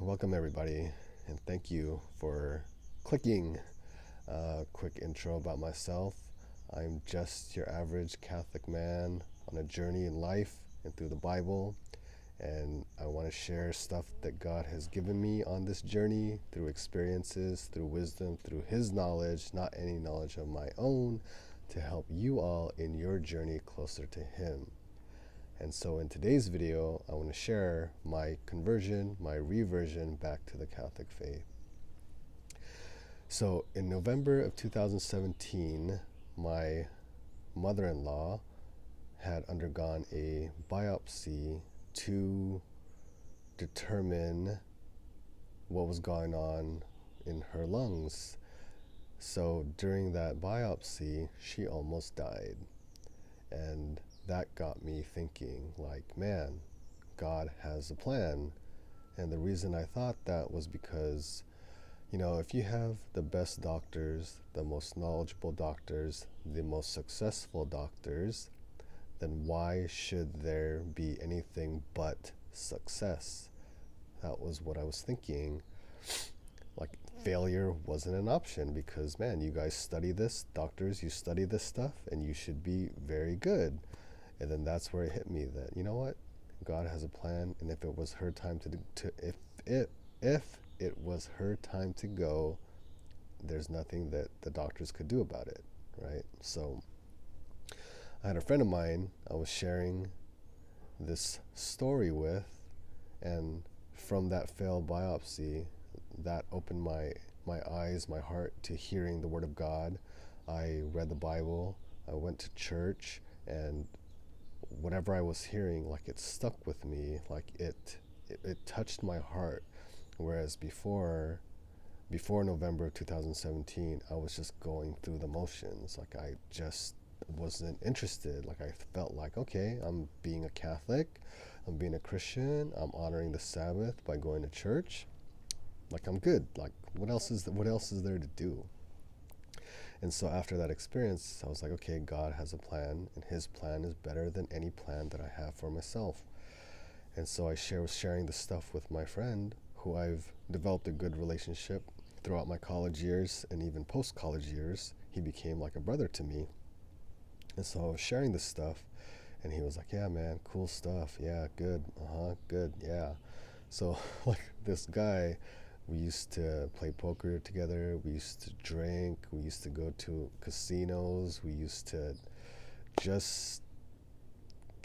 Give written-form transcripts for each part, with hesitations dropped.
Welcome everybody, and thank you for clicking a quick intro about myself. I'm just your average Catholic man on a journey in life and through the Bible, and I want to share stuff that God has given me on this journey through experiences, through wisdom, through His knowledge, not any knowledge of my own, to help you all in your journey closer to Him. And so in today's video, I want to share my conversion, my reversion back to the Catholic faith. So in November of 2017, my mother-in-law had undergone a biopsy to determine what was going on in her lungs. So during that biopsy, she almost died. And that got me thinking, like, man, God has a plan. And the reason I thought that was because, if you have the best doctors, the most knowledgeable doctors, the most successful doctors, then why should there be anything but success? That was what I was thinking. Like, failure wasn't an option because, man, you guys study this, doctors, you study this stuff, and you should be very good. And then that's where it hit me that, you know what, God has a plan, and if it was her time if it was her time to go, there's nothing that the doctors could do about it, right? So I had a friend of mine I was sharing this story with, and from that failed biopsy, that opened my eyes, my heart to hearing the Word of God. I read the Bible, I went to church, and whatever I was hearing, like, it stuck with me, like it touched my heart. Whereas before November of 2017, I was just going through the motions. Like, I just wasn't interested. Like, I felt like, okay, I'm being a Catholic, I'm being a Christian, I'm honoring the Sabbath by going to church. Like, I'm good. Like, what else is there to do? And so after that experience, I was like, okay, God has a plan, and His plan is better than any plan that I have for myself. And so I was sharing this stuff with my friend, who I've developed a good relationship throughout my college years and even post-college years. He became like a brother to me. And so I was sharing this stuff, and he was like, yeah, man, cool stuff. Yeah, good. Good. Yeah. So like, this guy, we used to play poker together, we used to drink, we used to go to casinos, we used to just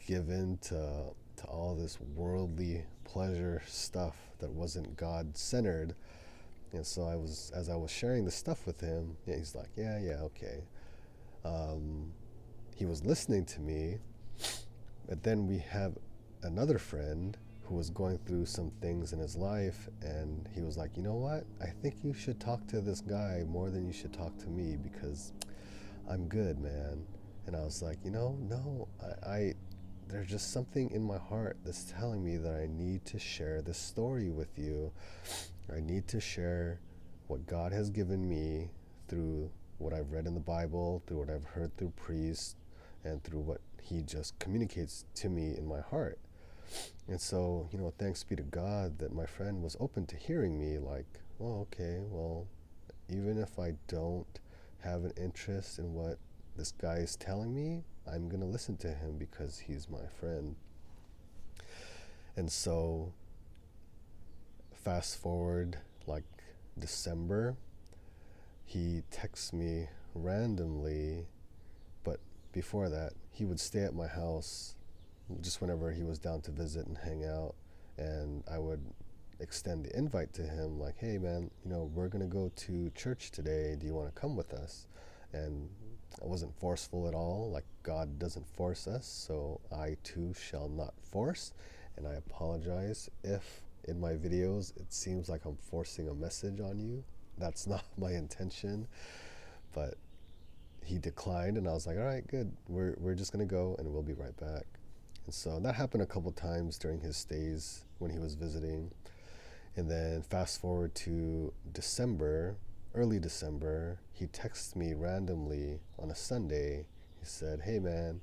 give in to all this worldly pleasure stuff that wasn't God-centered. And so as I was sharing the stuff with him, yeah, he's like, yeah, okay. He was listening to me, but then we have another friend who was going through some things in his life, and he was like, you know what, I think you should talk to this guy more than you should talk to me, because I'm good, man. And I was like, no, I there's just something in my heart that's telling me that I need to share this story with you. I need to share what God has given me through what I've read in the Bible, through what I've heard through priests, and through what He just communicates to me in my heart. And so, thanks be to God that my friend was open to hearing me, like, well, okay, well, even if I don't have an interest in what this guy is telling me, I'm going to listen to him because he's my friend. And so, fast forward like December, he texts me randomly, but before that, he would stay at my house just whenever he was down to visit and hang out, and I would extend the invite to him, like, hey man, we're gonna go to church today, do you want to come with us? And I wasn't forceful at all. Like, God doesn't force us, so I too shall not force. And I apologize if in my videos it seems like I'm forcing a message on you. That's not my intention. But he declined, and I was like, all right, good, we're just gonna go, and we'll be right back. And so that happened a couple times during his stays when he was visiting. And then fast forward to December, early December, he texts me randomly on a Sunday. He said, hey man,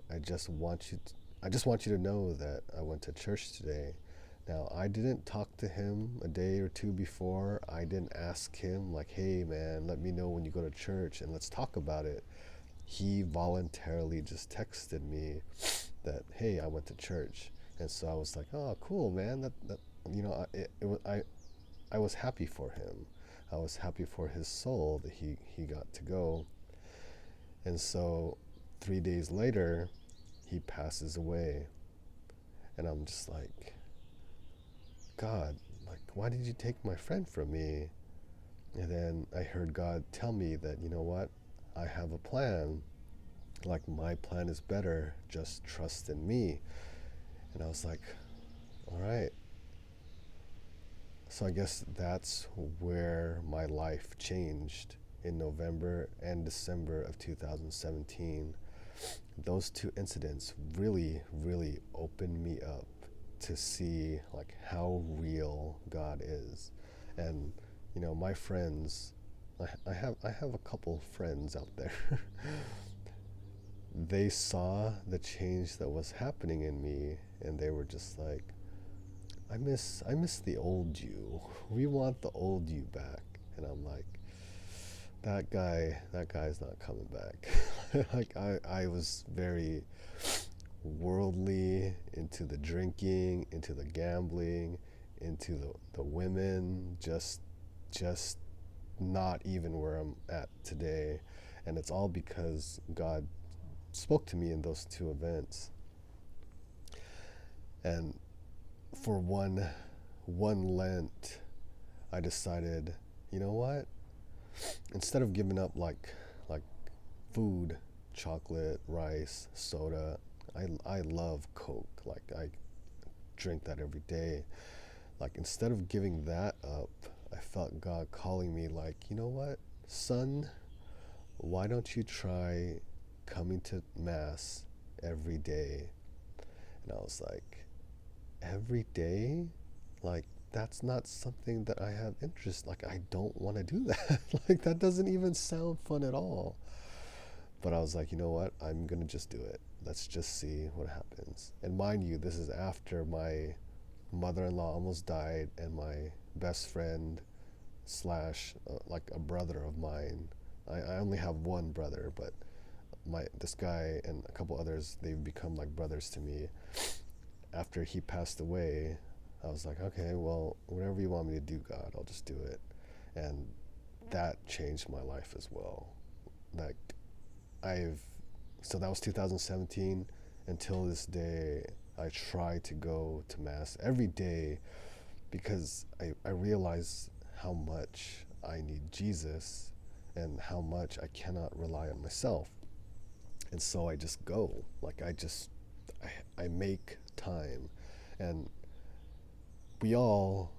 I just want you to know that I went to church today. Now, I didn't talk to him a day or two before. I didn't ask him, like, hey, man, let me know when you go to church and let's talk about it. He voluntarily just texted me that, hey, I went to church. And so I was like, oh, cool, man. That I was happy for him. I was happy for his soul that he got to go. And so 3 days later, he passes away. And I'm just like, God, like, why did you take my friend from me? And then I heard God tell me that, you know what? I have a plan. Like, my plan is better. Just trust in me. And I was like, all right. So I guess that's where my life changed in November and December of 2017. Those two incidents really, really opened me up to see like how real God is. And my friends, I have a couple friends out there. They saw the change that was happening in me, and they were just like, I miss the old you. We want the old you back. And I'm like, that guy's not coming back. Like I was very worldly, into the drinking, into the gambling, into the women, just not even where I'm at today. And it's all because God spoke to me in those two events. And for one Lent, I decided, you know what? Instead of giving up like food, chocolate, rice, soda, I love Coke. Like I drink that every day. Like instead of giving that up, I felt God calling me like, you know what, son, why don't you try coming to mass every day? And I was like, every day? Like that's not something that I have interest. Like I don't want to do that. Like that doesn't even sound fun at all. But I was like, you know what? I'm gonna just do it. Let's just see what happens. And mind you, this is after my mother-in-law almost died, and my best friend slash like a brother of mine. I only have one brother, but this guy and a couple others, they've become like brothers to me. After he passed away, I was like, okay, well, whatever you want me to do, God, I'll just do it. And that changed my life as well. Like I've so that was 2017. Until this day, I try to go to mass every day because I realize how much I need Jesus and how much I cannot rely on myself. And so I just go. Like I make time. And we all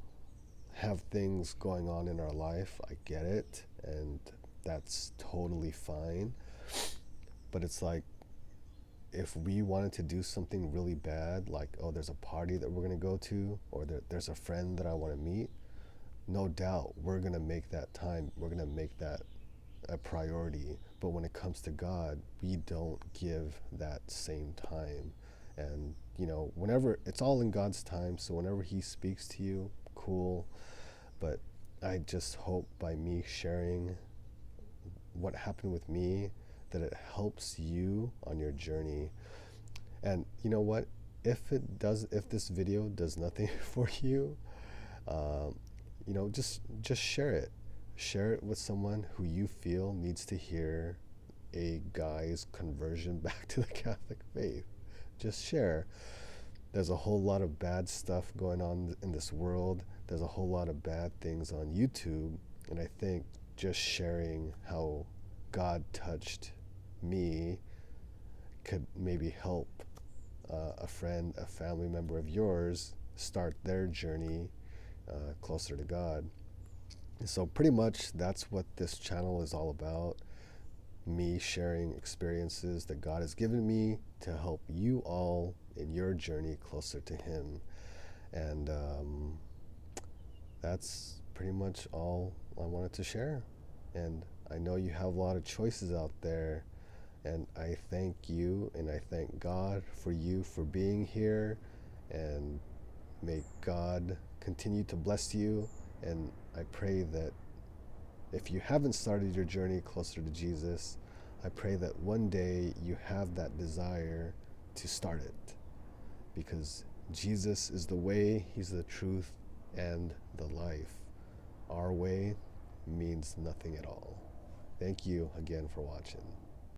have things going on in our life. I get it, and that's totally fine. But it's like if we wanted to do something really bad, like, oh, there's a party that we're going to go to, or there's a friend that I want to meet, no doubt we're going to make that time. We're going to make that a priority. But when it comes to God, we don't give that same time. And, whenever it's all in God's time, so whenever He speaks to you, cool. But I just hope by me sharing what happened with me, that it helps you on your journey. And you know what? If this video does nothing for you, just share it. Share it with someone who you feel needs to hear a guy's conversion back to the Catholic faith. Just share. There's a whole lot of bad stuff going on in this world. There's a whole lot of bad things on YouTube. And I think just sharing how God touched me could maybe help a friend, a family member of yours start their journey closer to God. So pretty much that's what this channel is all about. Me sharing experiences that God has given me to help you all in your journey closer to Him. And that's pretty much all I wanted to share. And I know you have a lot of choices out there. And I thank you and I thank God for you for being here and May God continue to bless you, and I pray that if you haven't started your journey closer to Jesus, I pray that one day you have that desire to start it, because Jesus is the way, He's the truth, and the life. Our way means nothing at all. Thank you again for watching.